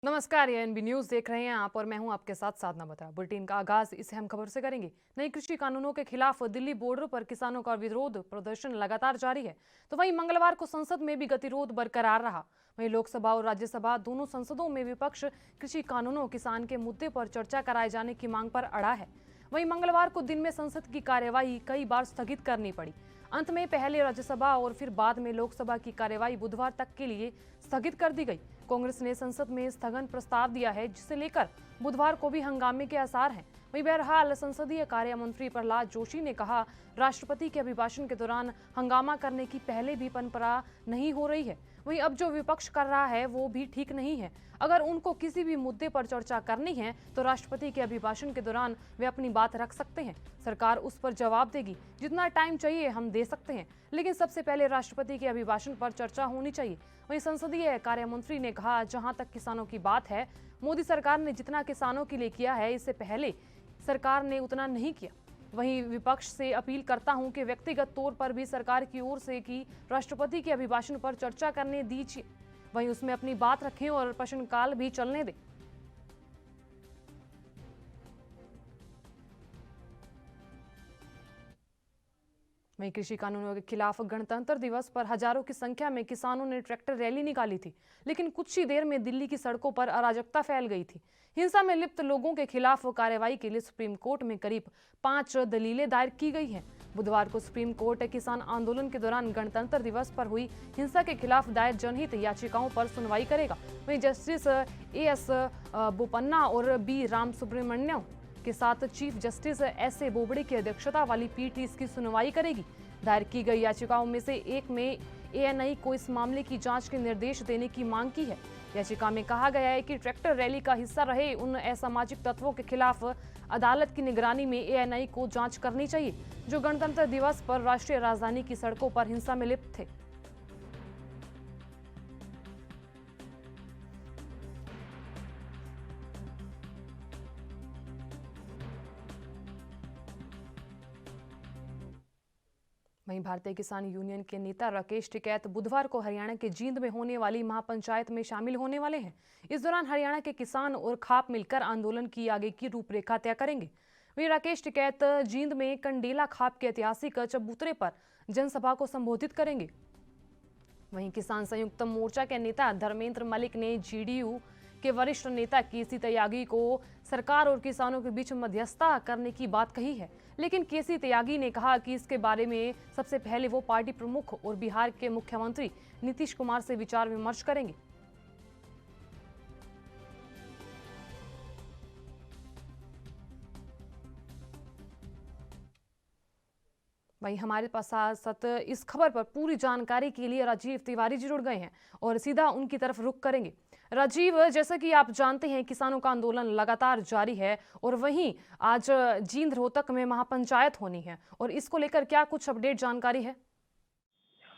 नमस्कार, ये NB news देख रहे हैं आप और मैं हूं आपके साथ साधना बत्रा। बुलेटिन का आगाज इस अहम खबर से करेंगे। नई कृषि कानूनों के खिलाफ दिल्ली बॉर्डर पर किसानों का विरोध प्रदर्शन लगातार जारी है। तो वहीं मंगलवार को संसद में भी गतिरोध बरकरार रहा। वहीं लोकसभा और राज्यसभा दोनों संसदों में विपक्ष कृषि कानूनों किसान के मुद्दे पर चर्चा कराए जाने की मांग पर अड़ा है। वहीं मंगलवार को दिन में संसद की कार्यवाही कई बार स्थगित करनी पड़ी। अंत में पहले राज्यसभा और फिर बाद में लोकसभा की कार्यवाही बुधवार तक के लिए स्थगित कर दी गई। कांग्रेस ने संसद में स्थगन प्रस्ताव दिया है, जिसे लेकर बुधवार को भी हंगामे के आसार हैं। वहीं बहरहाल संसदीय कार्य मंत्री प्रहलाद जोशी ने कहा, राष्ट्रपति के अभिभाषण के दौरान हंगामा करने की पहले भी परंपरा नहीं हो रही है। वहीं अब जो विपक्ष कर रहा है वो भी ठीक नहीं है। अगर उनको किसी भी मुद्दे पर चर्चा करनी है तो राष्ट्रपति के अभिभाषण के दौरान वे अपनी बात रख सकते हैं। सरकार उस पर जवाब देगी। जितना टाइम चाहिए हम दे सकते हैं, लेकिन सबसे पहले राष्ट्रपति के अभिभाषण पर चर्चा होनी चाहिए। वहीं संसदीय कार्य मंत्री ने कहा, जहां तक किसानों की बात है, मोदी सरकार ने जितना किसानों के लिए किया है, इससे पहले सरकार ने उतना नहीं किया। वहीं विपक्ष से अपील करता हूं कि व्यक्तिगत तौर पर भी सरकार की ओर से कि राष्ट्रपति के अभिभाषण पर चर्चा करने दीजिए, वहीं उसमें अपनी बात रखें और प्रश्नकाल भी चलने दें। वहीं कृषि कानूनों के खिलाफ गणतंत्र दिवस पर हजारों की संख्या में किसानों ने ट्रैक्टर रैली निकाली थी, लेकिन कुछ ही देर में दिल्ली की सड़कों पर अराजकता फैल गई थी। हिंसा में लिप्त लोगों के खिलाफ कार्रवाई के लिए सुप्रीम कोर्ट में करीब 5 दलीलें दायर की गई हैं। बुधवार को सुप्रीम कोर्ट किसान आंदोलन के दौरान गणतंत्र दिवस पर हुई हिंसा के खिलाफ दायर जनहित याचिकाओं पर सुनवाई करेगा। वहीं जस्टिस एएस बोपन्ना और बी राम सुब्रमण्यम के साथ chief justice S A Bobde की अध्यक्षता वाली पीठ इसकी सुनवाई करेगी। दायर की गई याचिकाओं में से एक में एएनआई को इस मामले की जांच के निर्देश देने की मांग की है। याचिका में कहा गया है कि ट्रैक्टर रैली का हिस्सा रहे उन असामाजिक तत्वों के खिलाफ अदालत की निगरानी में एएनआई को जांच करनी चाहिए, जो गणतंत्र दिवस पर राष्ट्रीय राजधानी की सड़कों पर हिंसा में लिप्त थे। वहीं भारतीय किसान यूनियन के नेता राकेश टिकैत बुधवार को हरियाणा के जींद में होने वाली महापंचायत में शामिल होने वाले हैं। इस दौरान हरियाणा के किसान और खाप मिलकर आंदोलन की आगे की रूपरेखा तय करेंगे। वहीं राकेश टिकैत जींद में कंडेला खाप के ऐतिहासिक चबूतरे पर जनसभा को संबोधित करेंगे। वहीं किसान संयुक्त मोर्चा के नेता धर्मेंद्र मलिक ने जेडीयू के वरिष्ठ नेता केसी त्यागी को सरकार और किसानों के बीच मध्यस्थता करने की बात कही है, लेकिन केसी त्यागी ने कहा कि इसके बारे में सबसे पहले वो पार्टी प्रमुख और बिहार के मुख्यमंत्री नीतीश कुमार से विचार विमर्श करेंगे। वहीं हमारे पास साथ इस खबर पर पूरी जानकारी के लिए राजीव तिवारी जी जुड़ गए हैं और सीधा उनकी तरफ रुख करेंगे। राजीव, जैसा कि आप जानते हैं, किसानों का आंदोलन लगातार जारी है और वहीं आज जींद रोहतक में महापंचायत होनी है, और इसको लेकर क्या कुछ अपडेट जानकारी है?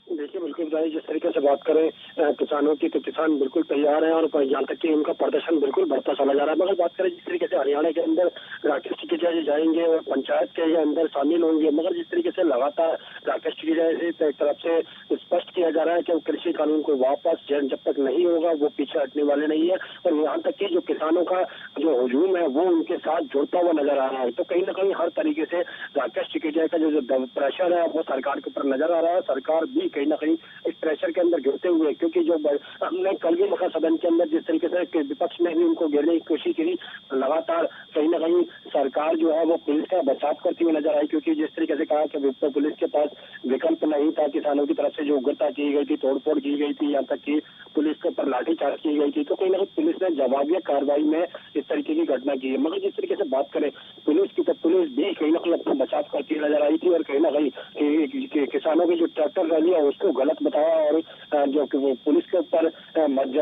देखिए, बिल्कुल भाई, जिस तरीके से बात करें किसानों की, तो किसान बिल्कुल तैयार हैं और यहाँ तक कि उनका प्रदर्शन बिल्कुल बढ़ता चला जा रहा है। मगर बात करें जिस तरीके से हरियाणा के अंदर राकेश टिकैत जी जाएंगे और पंचायत के अंदर शामिल होंगे, मगर जिस तरीके से लगातार राकेश टिकैत की तरफ से स्पष्ट किया जा रहा है कि कृषि कानून को वापस जब तक नहीं होगा वो पीछे हटने वाले नहीं है। और यहाँ तक कि जो किसानों का जो हुजूम है वो उनके साथ जुड़ता हुआ नजर आ रहा है। तो कहीं ना कहीं हर तरीके से राकेश टिकैत का जो प्रेशर है वो सरकार के ऊपर नजर आ रहा है। सरकार भी कहीं ना कहीं इस प्रेशर के अंदर गिरते हुए, क्योंकि जो हमने कल भी देखा सदन के अंदर जिस तरीके से विपक्ष ने भी उनको घेरने की कोशिश की, लगातार कहीं ना कहीं सरकार जो है वो पुलिस का बचाव करती हुई नजर आई, क्योंकि जिस तरीके से कहा कि पुलिस के पास विकल्प नहीं था। किसानों की तरफ से जो उग्रता की गई थी, तोड़फोड़ की गई थी, यहाँ तक कि पुलिस के ऊपर लाठीचार्ज की गई थी, तो कहीं ना कहीं पुलिस ने जवाबी कार्रवाई में इस तरीके की घटना की है। मगर जिस तरीके से बात करें पुलिस की, तो पुलिस भी कहीं ना कहीं अपना बचाव करती नजर आई थी और कहीं ना कहीं किसानों की जो ट्रैक्टर रैली है उसको गलत बताया और जो पुलिस के ऊपर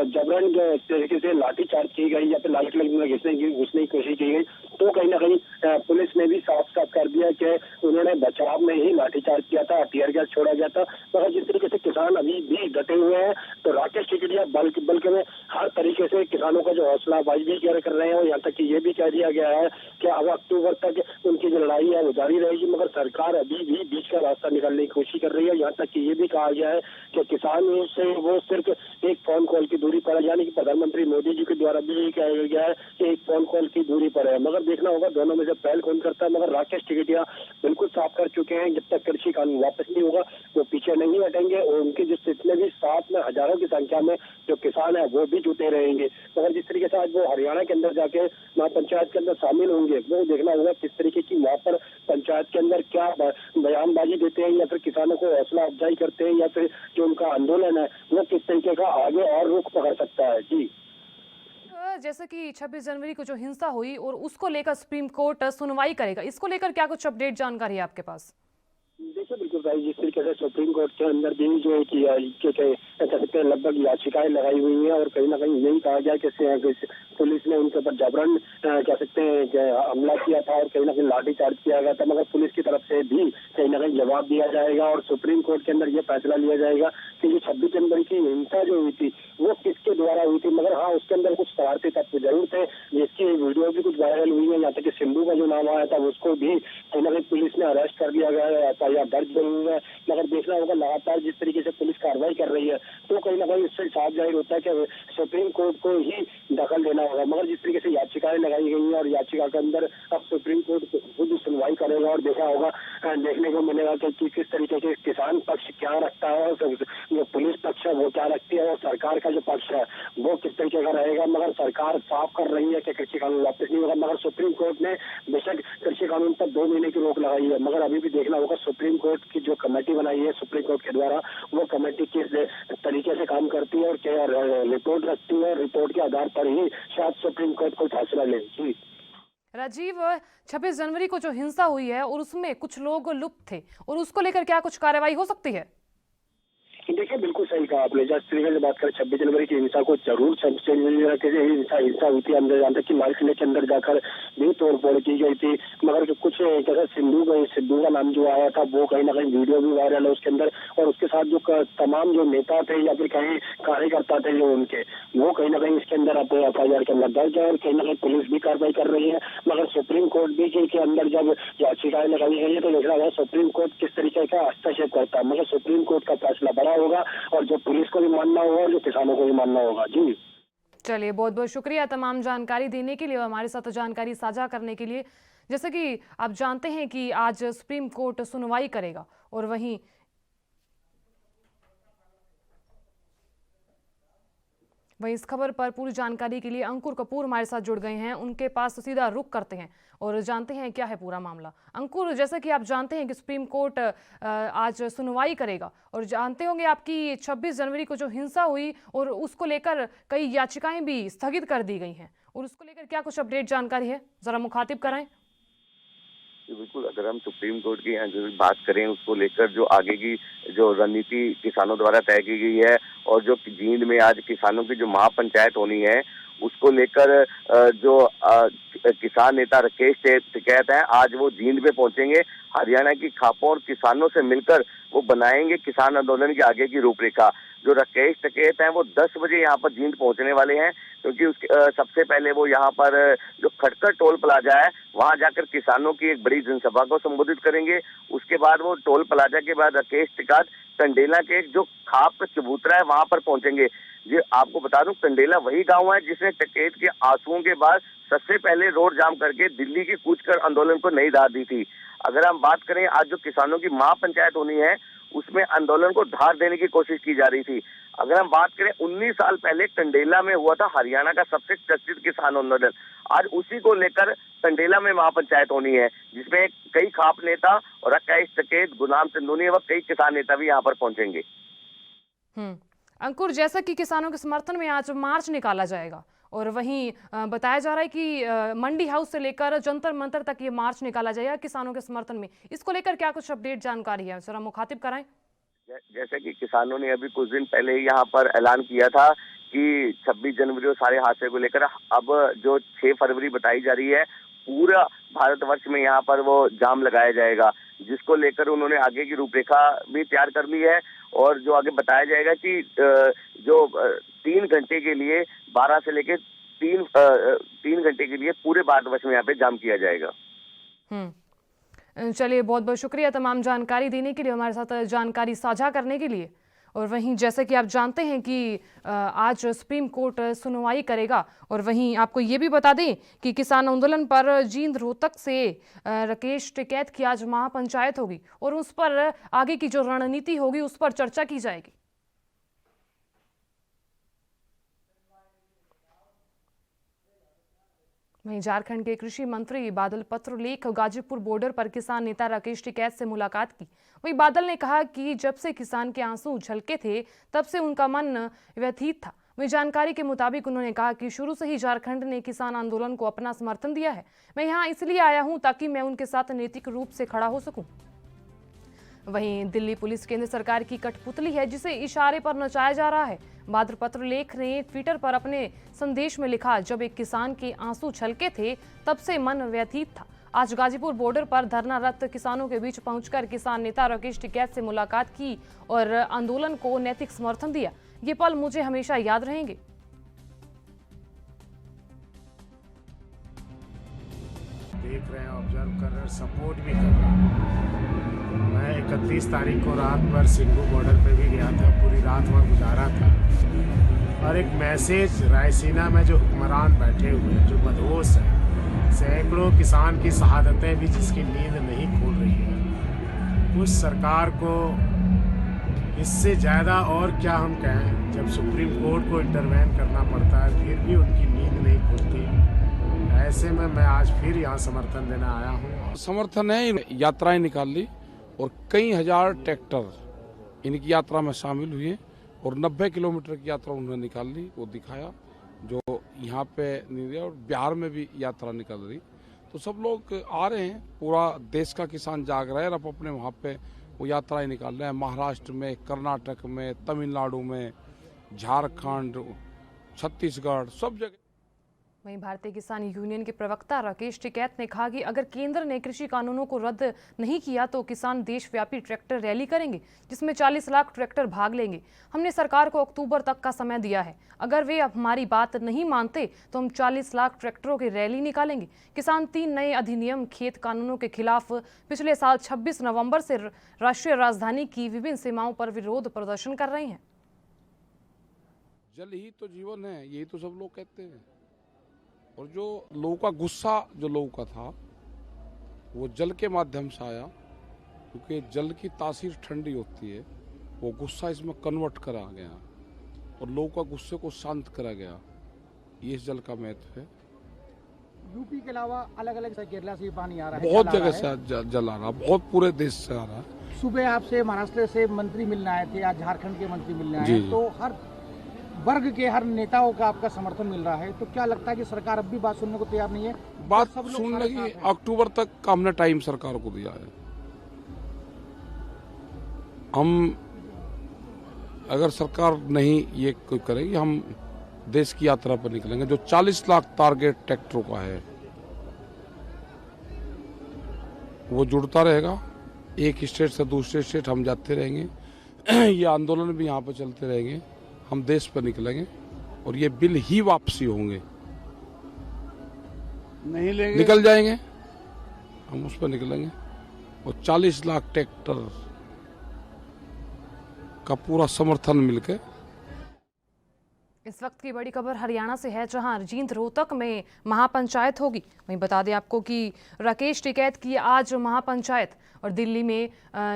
जबरन तरीके से लाठीचार्ज की गई या फिर लाइट में घुसने की कोशिश की गई, तो कहीं ना कहीं पुलिस ने भी साफ साफ कर दिया कि उन्होंने बचाव में ही लाठीचार्ज किया था, टीयर गैस छोड़ा गया था। मगर जिस तरीके से किसान अभी भी डटे हुए हैं, तो राकेश टिकैत बल्कि में हर तरीके से किसानों का हौसलाबाजी भी कर रहे हैं और यहाँ तक कि ये भी कह दिया गया है कि अब अक्टूबर तक उनकी जो लड़ाई है वो जारी रहेगी, मगर सरकार अभी भी बीच का रास्ता निकालने की कोशिश कर रही है। यहाँ तक कि ये भी कहा गया है कि किसानों से वो सिर्फ एक फोन कॉल की दूरी पर है, यानी कि प्रधानमंत्री मोदी जी के द्वारा भी यही कहा गया है कि एक फोन कॉल की दूरी पर है। मगर देखना होगा दोनों में से पहल कौन करता है। मगर राकेश टिकैतिया बिल्कुल साफ कर चुके हैं, जब तक कृषि कानून वापस नहीं होगा वो पीछे नहीं हटेंगे और उनके जितने भी साथ में हजारों की संख्या में जो किसान है वो भी जुटे रहेंगे। मगर जिस तरीके से आज वो हरियाणा के अंदर जाके महापंचायत के अंदर शामिल होंगे, वो देखना होगा किस तरीके की वहां पर पंचायत के अंदर क्या बयानबाजी देते हैं, या फिर किसानों को हौसला अफजाई करते हैं, या फिर जो उनका आंदोलन है वो किस तरीके का आगे और रुख पकड़ सकता है। जी, जैसे कि 26 जनवरी को जो हिंसा हुई और उसको लेकर सुप्रीम कोर्ट सुनवाई करेगा, इसको लेकर क्या कुछ अपडेट जानकारी है आपके पास? देखिए बिल्कुल भाई, जिस तरीके से सुप्रीम कोर्ट के अंदर भी जो है कि कह सकते हैं लगभग याचिकाएं लगाई हुई हैं और कहीं ना कहीं यही कहा गया कि पुलिस ने उनके ऊपर जबरन कह सकते हैं कि हमला किया था और कहीं ना कहीं लाठीचार्ज किया गया था, मगर पुलिस की तरफ से भी कहीं ना कहीं जवाब दिया जाएगा और सुप्रीम कोर्ट के अंदर ये फैसला लिया जाएगा कि ये 26 जनवरी की हिंसा जो हुई थी वो किसके द्वारा हुई थी। मगर हाँ, उसके अंदर कुछ शरारती तत्व जरूर थे, जिसकी वीडियो भी कुछ वायरल हुई है। यहाँ तक कि सिंधु का जो नाम आया था उसको भी कहीं ना कहीं पुलिस ने अरेस्ट कर दिया गया है, एफआईआर दर्ज हुई है। मगर देखना होगा लगातार जिस तरीके से पुलिस कार्रवाई कर रही है तो कहीं ना कहीं इससे साफ जाहिर होता है कि सुप्रीम कोर्ट को ही दखल देना होगा। मगर जिस तरीके से याचिकाएं लगाई गई हैं और याचिका के अंदर अब सुप्रीम कोर्ट खुद सुनवाई करेगा और देखा होगा, देखने को मिलेगा कि किस तरीके के किसान पक्ष क्या रखता है और जो पुलिस पक्ष है वो क्या रखती है और सरकार का जो पक्ष है वो किस तरीके का रहेगा। मगर सरकार साफ कर रही है कि कृषि कानून वापस नहीं होगा, मगर सुप्रीम कोर्ट ने बेशक कृषि कानून पर 2 महीने की रोक लगाई है, मगर अभी भी देखना होगा सुप्रीम कोर्ट की जो कमेटी बनाई है सुप्रीम कोर्ट के द्वारा, वो कमेटी किस तरीके से काम करती है और क्या रिपोर्ट रखती है। रिपोर्ट के आधार पर ही शायद सुप्रीम कोर्ट कोई फैसला ले। जी राजीव, 26 जनवरी को जो हिंसा हुई है और उसमें कुछ लोग लुप्त थे और उसको लेकर क्या कुछ कार्रवाई हो सकती है? देखिए बिल्कुल सही कहा आपने। जिस तरीके से बात करें 26 जनवरी की हिंसा को जरूर सबसे हिंसा हुई थी अंदर जानते कि लाल किले के अंदर जाकर भी तोड़फोड़ की गई थी, मगर जो कुछ जैसे सिद्धू का नाम जो आया था वो कहीं ना कहीं वीडियो भी वायरल है उसके अंदर, और उसके साथ जो तमाम जो नेता थे या फिर कहीं कार्यकर्ता थे जो उनके, वो कहीं ना कहीं इसके अंदर अपने एफआईआर के अंदर दर्ज है और कहीं ना कहीं पुलिस भी कार्रवाई कर रही है। मगर सुप्रीम कोर्ट भी के अंदर जब याचिकाएं लगाई गई है तो देख रहा है सुप्रीम कोर्ट किस तरीके का हस्तक्षेप करता है। मगर सुप्रीम कोर्ट का फैसला बड़ा होगा और जो पुलिस को भी मानना होगा और जो किसानों को भी मानना होगा। जी चलिए, बहुत बहुत शुक्रिया तमाम जानकारी देने के लिए और हमारे साथ जानकारी साझा करने के लिए। जैसे कि आप जानते हैं कि आज सुप्रीम कोर्ट सुनवाई करेगा और वहीं इस खबर पर पूरी जानकारी के लिए अंकुर कपूर हमारे साथ जुड़ गए हैं। उनके पास सीधा रुख करते हैं और जानते हैं क्या है पूरा मामला। अंकुर, जैसे कि आप जानते हैं कि सुप्रीम कोर्ट आज सुनवाई करेगा और जानते होंगे आपकी 26 जनवरी को जो हिंसा हुई और उसको लेकर कई याचिकाएं भी स्थगित कर दी गई हैं, और उसको लेकर क्या कुछ अपडेट जानकारी है, जरा मुखातिब कराएं। बिल्कुल, अगर हम सुप्रीम कोर्ट की यहाँ जो बात करें उसको लेकर जो आगे की जो रणनीति किसानों द्वारा तय की गई है और जो जींद में आज किसानों की जो महापंचायत होनी है उसको लेकर जो किसान नेता राकेश टिकैत हैं आज वो जींद में पहुंचेंगे। हरियाणा की खापों और किसानों से मिलकर वो बनाएंगे किसान आंदोलन की आगे की रूपरेखा। जो राकेश टिकैत हैं वो 10 बजे यहाँ पर जींद पहुंचने वाले हैं, क्योंकि उसके सबसे पहले वो यहाँ पर जो खटकर टोल प्लाजा है वहां जाकर किसानों की एक बड़ी जनसभा को संबोधित करेंगे। उसके बाद वो टोल प्लाजा के बाद राकेश टिकैत कंडेला के जो खाप का चबूतरा है वहां पर पहुंचेंगे। ये आपको बता दूं, कंडेला वही गांव है जिसने टिकैत के आंसुओं के बाद सबसे पहले रोड जाम करके दिल्ली की कूच कर आंदोलन को नई धार दी थी। अगर हम बात करें आज जो किसानों की महापंचायत होनी है उसमें आंदोलन को धार देने की कोशिश की जा रही थी। अगर हम बात करें 19 साल पहले कंडेला में हुआ था हरियाणा का सबसे चर्चित किसान आंदोलन, आज उसी को लेकर कंडेला में महापंचायत होनी है जिसमें कई खाप नेता और राकेश टिकैत, गुलाम चंदूनी व कई किसान नेता भी यहाँ पर पहुंचेंगे। अंकुर, जैसा कि किसानों के समर्थन में आज मार्च निकाला जाएगा और वहीं बताया जा रहा है कि मंडी हाउस से लेकर जंतर मंतर तक ये मार्च निकाला जाएगा किसानों के समर्थन में, इसको लेकर क्या कुछ अपडेट जानकारी है, जरा मुखातिब कराएं। जैसे कि किसानों ने अभी कुछ दिन पहले ही यहाँ पर ऐलान किया था कि 26 जनवरी और सारे हादसे को लेकर अब जो 6 फरवरी बताई जा रही है पूरा भारतवर्ष में यहाँ पर वो जाम लगाया जाएगा, जिसको लेकर उन्होंने आगे की रूपरेखा भी तैयार कर ली है। और जो आगे बताया जाएगा कि जो 3 घंटे के लिए 12 से लेकर तीन घंटे के लिए पूरे भारतवर्ष में यहाँ पे जाम किया जाएगा। चलिए, बहुत बहुत शुक्रिया तमाम जानकारी देने के लिए, हमारे साथ जानकारी साझा करने के लिए। और वहीं जैसे कि आप जानते हैं कि आज सुप्रीम कोर्ट सुनवाई करेगा, और वहीं आपको ये भी बता दें कि किसान आंदोलन पर जींद रोहतक से राकेश टिकैत की आज महापंचायत होगी और उस पर आगे की जो रणनीति होगी उस पर चर्चा की जाएगी। वहीं झारखंड के कृषि मंत्री बादल पत्रलेख गाजीपुर बॉर्डर पर किसान नेता राकेश टिकैत से मुलाकात की। वहीं बादल ने कहा कि जब से किसान के आंसू झलके थे तब से उनका मन व्यथित था। वहीं जानकारी के मुताबिक उन्होंने कहा कि शुरू से ही झारखंड ने किसान आंदोलन को अपना समर्थन दिया है। मैं यहाँ इसलिए आया हूँ ताकि मैं उनके साथ नैतिक रूप से खड़ा हो सकूं। वहीं दिल्ली पुलिस केंद्र सरकार की कठपुतली है जिसे इशारे पर नचाया जा रहा है। बादल पत्रलेख ने ट्विटर पर अपने संदेश में लिखा, जब एक किसान के आंसू छलके थे तब से मन व्यथित था। आज गाजीपुर बॉर्डर पर धरनारत किसानों के बीच पहुंचकर किसान नेता राकेश टिकैत से मुलाकात की और आंदोलन को नैतिक समर्थन दिया। ये पल मुझे हमेशा याद रहेंगे। देख रहे हैं, ऑब्जर्व कर रहे हैं, सपोर्ट भी कर रहे हैं। मैं 31 तारीख को रात भर सिंघू बॉर्डर पे भी गया था, पूरी रात वहाँ गुजारा था। और एक मैसेज, रायसीना में जो हुक्मरान बैठे हुए हैं, जो मदहोश हैं, सैकड़ों किसान की शहादतें भी जिसकी नींद नहीं खुल रही है, उस सरकार को इससे ज़्यादा और क्या हम कहें। जब सुप्रीम कोर्ट को इंटरवेन करना पड़ता है फिर भी उनकी नींद नहीं खुलती। ऐसे में मैं आज फिर यहाँ समर्थन देने आया हूँ। समर्थन है, यात्राएं निकाल ली और कई हजार ट्रैक्टर इनकी यात्रा में शामिल हुए और 90 किलोमीटर की यात्रा उन्होंने निकाल ली। वो दिखाया जो यहाँ पे नहीं दिया, और बिहार में भी यात्रा निकल रही। तो सब लोग आ रहे हैं, पूरा देश का किसान जाग रहा है और अब अपने वहाँ पे वो यात्राएं निकाल रहे हैं। महाराष्ट्र में, कर्नाटक में, तमिलनाडु में, झारखंड, छत्तीसगढ़, सब जगह। वहीं भारतीय किसान यूनियन के प्रवक्ता राकेश टिकैत ने कहा कि अगर केंद्र ने कृषि कानूनों को रद्द नहीं किया तो किसान देशव्यापी ट्रैक्टर रैली करेंगे जिसमें 40 लाख ट्रैक्टर भाग लेंगे। हमने सरकार को अक्टूबर तक का समय दिया है, अगर वे अब हमारी बात नहीं मानते तो हम 40 लाख ट्रैक्टरों की रैली निकालेंगे। किसान 3 नए अधिनियम खेत कानूनों के खिलाफ पिछले साल 26 नवंबर से राष्ट्रीय राजधानी की विभिन्न सीमाओं पर विरोध प्रदर्शन कर रहे हैं। जल ही तो जीवन है, यही तो सब लोग कहते हैं। और जो लोगों का गुस्सा जो लोगों का था वो जल के माध्यम से आया, क्योंकि जल की तासीर ठंडी होती है। वो गुस्सा इसमें कन्वर्ट करा गया और लोगों का गुस्से को शांत करा गया। ये इस जल का महत्व है। यूपी के अलावा अलग अलग से केरला से पानी आ रहा है, बहुत जगह से जल आ रहा, बहुत पूरे देश से आ रहा है। सुबह आपसे महाराष्ट्र से मंत्री मिलने आए थे, आज झारखंड के मंत्री मिलने आए जी, हैं, तो हर वर्ग के हर नेताओं का आपका समर्थन मिल रहा है। तो क्या लगता है कि सरकार अब भी बात सुनने को तैयार नहीं है? बात सब लोग सुनने की साथ हैं। अक्टूबर तक का हमने टाइम सरकार को दिया है। हम अगर सरकार नहीं ये कोई करेगी, हम देश की यात्रा पर निकलेंगे। जो 40 लाख टारगेट ट्रैक्टरों का है वो जुड़ता रहेगा। एक स्टेट से दूसरे स्टेट हम जाते रहेंगे। ये आंदोलन भी यहाँ पे चलते रहेंगे। हम देश पर निकलेंगे और ये बिल ही वापसी होंगे, नहीं लेंगे, निकल जाएंगे, हम उस पर निकलेंगे। और 40 लाख ट्रैक्टर का पूरा समर्थन मिलके। इस वक्त की बड़ी खबर हरियाणा से है, जहां जींद रोहतक में महापंचायत होगी। वहीं बता दें आपको कि राकेश टिकैत की आज महापंचायत, और दिल्ली में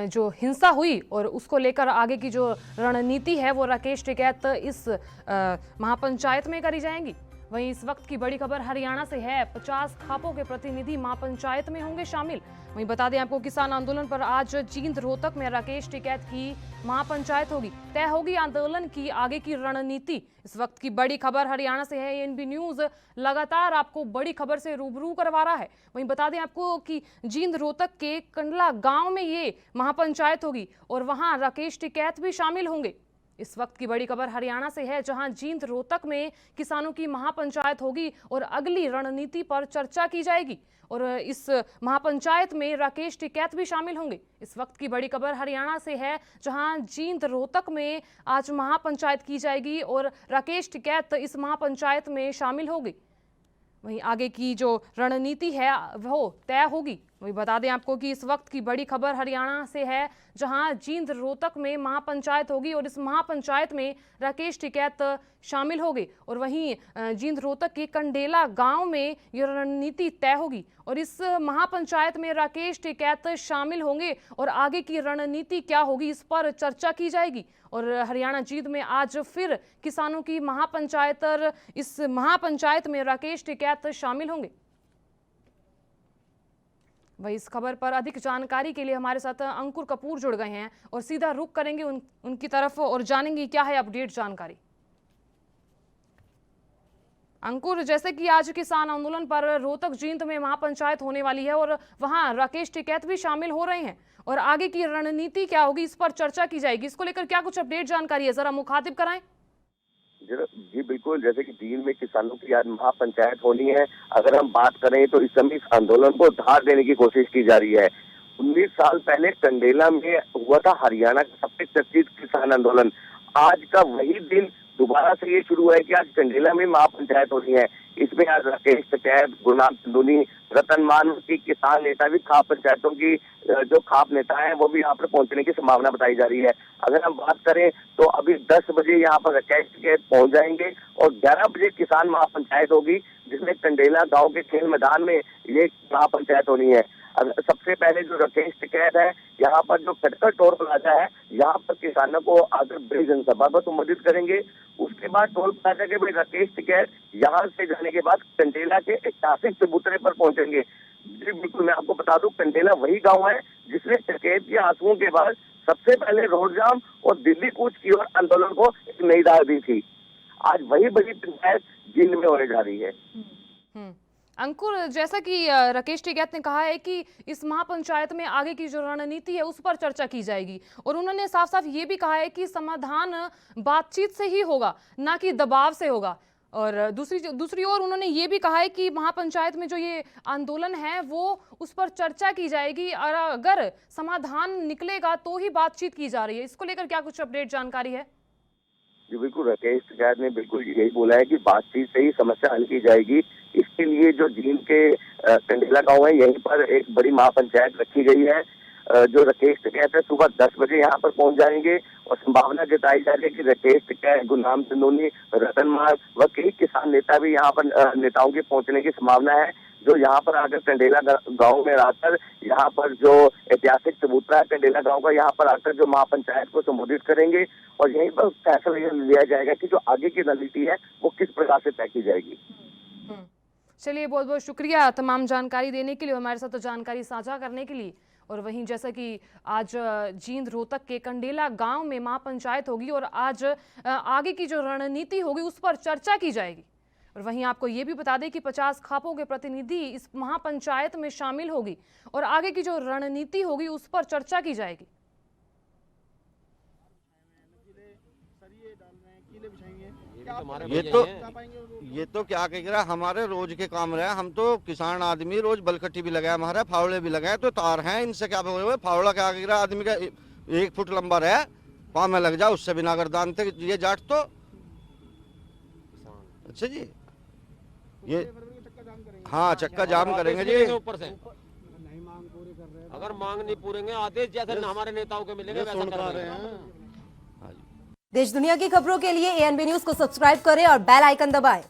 जो हिंसा हुई और उसको लेकर आगे की जो रणनीति है वो राकेश टिकैत इस महापंचायत में करी जाएंगी। वहीं इस वक्त की बड़ी खबर हरियाणा से है, 50 खापों के प्रतिनिधि महापंचायत में होंगे शामिल। वहीं बता दें आपको किसान आंदोलन पर आज जींद रोहतक में राकेश टिकैत की महापंचायत होगी। तय होगी आंदोलन की आगे की रणनीति। इस वक्त की बड़ी खबर हरियाणा से है। एएनबी न्यूज लगातार आपको बड़ी खबर से रूबरू करवा रहा है। वहीं बता दें आपको कि जींद रोहतक के कंडला गांव में ये महापंचायत होगी और वहां राकेश टिकैत भी शामिल होंगे। इस वक्त की बड़ी खबर हरियाणा से है, जहां जींद रोहतक में किसानों की महापंचायत होगी और अगली रणनीति पर चर्चा की जाएगी। और इस महापंचायत में राकेश टिकैत भी शामिल होंगे। इस वक्त की बड़ी खबर हरियाणा से है, जहां जींद रोहतक में आज महापंचायत की जाएगी और राकेश टिकैत इस महापंचायत में शामिल होगी। वहीं आगे की जो रणनीति है वो तय होगी। वही बता दें आपको कि इस वक्त की बड़ी खबर हरियाणा से है, जहां जींद रोहतक में महापंचायत होगी और इस महापंचायत में राकेश टिकैत शामिल होंगे। और वहीं जींद रोहतक के कंडेला गांव में ये रणनीति तय होगी और इस महापंचायत में राकेश टिकैत शामिल होंगे और आगे की रणनीति क्या होगी इस पर चर्चा की जाएगी। और हरियाणा जींद में आज फिर किसानों की महापंचायत और इस महापंचायत में राकेश टिकैत शामिल होंगे। वही इस खबर पर अधिक जानकारी के लिए हमारे साथ अंकुर कपूर जुड़ गए हैं और सीधा रुख करेंगे उनकी तरफ और जानेंगे क्या है अपडेट जानकारी। अंकुर, जैसे कि आज किसान आंदोलन पर रोहतक जींद में महापंचायत होने वाली है और वहां राकेश टिकैत भी शामिल हो रहे हैं और आगे की रणनीति क्या होगी इस पर चर्चा की जाएगी। इसको लेकर क्या कुछ अपडेट जानकारी है, जरा मुखातिब कराएं। जी बिल्कुल, जैसे कि जींद में किसानों की आज महापंचायत होनी है। अगर हम बात करें तो इस समय इस आंदोलन को धार देने की कोशिश की जा रही है। 19 साल पहले कंडेला में हुआ था हरियाणा का सबसे चर्चित किसान आंदोलन। आज का वही दिन दोबारा से ये शुरू है कि आज कंडेला में महापंचायत होनी है। इसमें आज राकेश टिकैत, गुरनाम सिंधूनी, रतन मान की किसान नेता भी खाप पंचायतों की जो खाप नेता है वो भी यहाँ पर पहुंचने की संभावना बताई जा रही है। अगर हम बात करें तो अभी 10 बजे यहाँ पर राकेश टिकैत पहुंच जाएंगे और 11 बजे किसान महापंचायत होगी, जिसमें कंडेला गांव के खेल मैदान में ये महापंचायत होनी है। सबसे पहले जो राकेश टिकैत है, यहाँ पर जो खटकर टोल प्लाजा है, यहाँ पर किसानों को आकर बड़ी जनसभा को संबोधित करेंगे। उसके बाद टोल प्लाजा के भाई राकेश टिकैत यहाँ से जाने के बाद कंडेला के ऐतिहासिक चबूतरे पर पहुंचेंगे। जी बिल्कुल, मैं आपको बता दूं, कंडेला वही गांव है जिसने टिकैत के आंसुओं के बाद सबसे पहले रोड जाम और दिल्ली कूच की ओर आंदोलन को एक नई राह दी थी। आज वही बड़ी पंचायत जींद में होने जा रही है। अंकुर, जैसा कि राकेश टिकैत ने कहा है कि इस महापंचायत में आगे की जो रणनीति है उस पर चर्चा की जाएगी और उन्होंने साफ साफ ये भी कहा है कि समाधान बातचीत से ही होगा, ना कि दबाव से होगा। और दूसरी ओर उन्होंने ये भी कहा है कि महापंचायत में जो ये आंदोलन है वो उस पर चर्चा की जाएगी और अगर समाधान निकलेगा तो ही बातचीत की जा रही है। इसको लेकर क्या कुछ अपडेट जानकारी है? जी बिल्कुल, राकेश टिकैत ने बिल्कुल यही बोला है कि बातचीत से ही समस्या हल की जाएगी। इसके लिए जो जींद के कंडेला गांव है, यहीं पर एक बड़ी महापंचायत रखी गई है। जो राकेश टिकैत है सुबह 10 बजे यहाँ पर पहुंच जाएंगे और संभावना जताई जा रही है कि राकेश टिकैत, गुरनाम सिंधूनी, रतन मान व कई किसान नेता भी यहाँ पर नेताओं के पहुंचने की संभावना है, जो यहाँ पर आकर कंडेला गांव में आकर यहाँ पर जो ऐतिहासिक चबूतरा है कंडेला गांव का, यहाँ पर आकर जो महापंचायत को संबोधित करेंगे और यहीं पर फैसला लिया जाएगा कि जो आगे की रणनीति है वो किस प्रकार से तय की जाएगी। चलिए, बहुत बहुत शुक्रिया तमाम जानकारी देने के लिए, हमारे साथ जानकारी साझा करने के लिए। और वहीं जैसा कि आज जींद रोहतक के कंडेला गांव में महापंचायत होगी और आज आगे की जो रणनीति होगी उस पर चर्चा की जाएगी। और वहीं आपको ये भी बता दें कि 50 खापों के प्रतिनिधि इस महापंचायत में शामिल होगी और आगे की जो रणनीति होगी उस पर चर्चा की जाएगी। ये तो क्या कहेगा, हमारे रोज के काम रहे। हम तो किसान आदमी, रोज बलकट्टी भी लगाए, हमारे फावड़े भी लगाए, तो तार हैं, इनसे क्या फावड़ा क्या कहेगा, आदमी का 1 फुट लंबा रहे, पाँव में लग जाए, उससे बिना अगर दानते ये जाट तो अच्छा जी, ये हाँ चक्का जाम करेंगे जी। ऊपर से अगर मांग नहीं पूरेंगे, आदेश जैसे हमारे नेताओं के मिलेंगे वैसा कर रहे हैं। देश दुनिया की खबरों के लिए ANB न्यूज को सब्सक्राइब करें और बेल आइकन दबाएं।